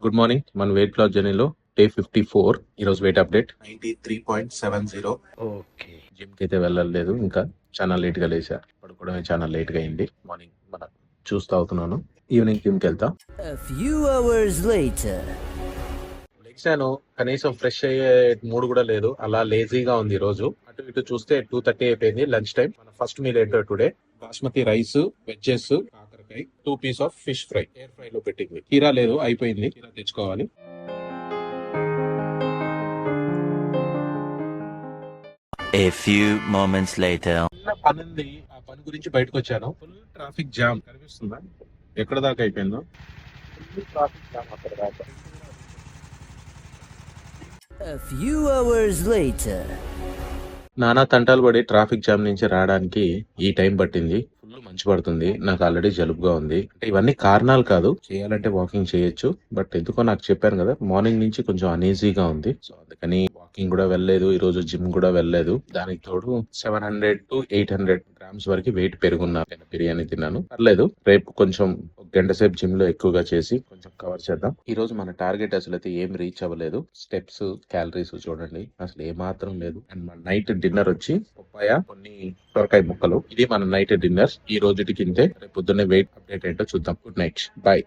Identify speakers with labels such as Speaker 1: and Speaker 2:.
Speaker 1: Good morning. మన weight loss జర్నీలో day 54. ఈరోజు వెయిట్ అప్డేట్ 93.70.
Speaker 2: ఓకే.
Speaker 1: జిమ్ కి అయితే వెళ్ళలేదు, ఇంకా చాలా లేట్ గా లేసా. పడుకోవడమే చాలా లేట్ గా అయింది. మార్నింగ్ మన జ్యూస్ తాగుతున్నాను. ఈవినింగ్ జిమ్ కి వెళ్తా.
Speaker 3: A few hours later.
Speaker 1: లెగ్సాను, కనీసం ఫ్రెష్ అయ్యే మూడ్ కూడా లేదు. అలా లేజీగా ఉంది ఈ రోజు. అటు ఇటు చూస్తే 2:30 అయిపోయింది. Lunch time. మన ఫస్ట్ మీల్ ఏంటో టుడే బాస్మతి రైస్, వెజ్జెస్, కాకరకాయ, 2 piece of fish fry. Air fry లో పెట్టింది. కీరా లేదు, అయిపోయింది. కీరా తెచ్చుకోవాలి.
Speaker 4: A few moments later.
Speaker 1: చిన్న పని ఉంది, ఆ పని గురించి బయటకు వచ్చాను. ఫుల్ ట్రాఫిక్ జామ్ కనిపిస్తుందా? ఎక్కడ దాకా అయిపోయిందో. ఫుల్ ట్రాఫిక్ జామ్ అక్కడ దాకా.
Speaker 3: A few hours later.
Speaker 1: నానా తంటాలు పడి ట్రాఫిక్ జామ్ నుంచి రావడానికి ఈ టైం పట్టింది. ఫుల్ మంచు పడుతుంది. నాకు ఆల్రెడీ జలుబుగా ఉంది. అంటే ఇవన్నీ కారణాలు కాదు, చేయాలంటే వాకింగ్ చేయొచ్చు. బట్ ఎందుకో నాకు చెప్పాను కదా, మార్నింగ్ నుంచి కొంచెం అనీజీగా ఉంది. సో అందుకని వాకింగ్ కూడా వెళ్ళలేదు. ఈ రోజు జిమ్ కూడా వెళ్ళలేదు. దానికి తోడు 700 to 800 గ్రామ్స్ వరకు వెయిట్ పెరుగున్నా. బిర్యానీ తిన్నాను, పర్లేదు. రేపు కొంచెం ఒక గంట సేపు జిమ్ లో ఎక్కువగా చేసి కొంచెం కవర్ చేద్దాం. ఈ రోజు మన టార్గెట్ అసలు అయితే ఏం రీచ్ అవ్వలేదు. స్టెప్స్, క్యాలరీస్ చూడండి, అసలు ఏ మాత్రం లేదు. అండ్ మన నైట్ డిన్నర్ వచ్చి పప్పాయ, కొన్ని సొరకాయ ముక్కలు. ఇది మన నైట్ డిన్నర్. ఈ రోజుకి ఇంతే. రేపు పొద్దున్నే వెయిట్ అప్డేట్ ఏంటో చూద్దాం. Good night, bye.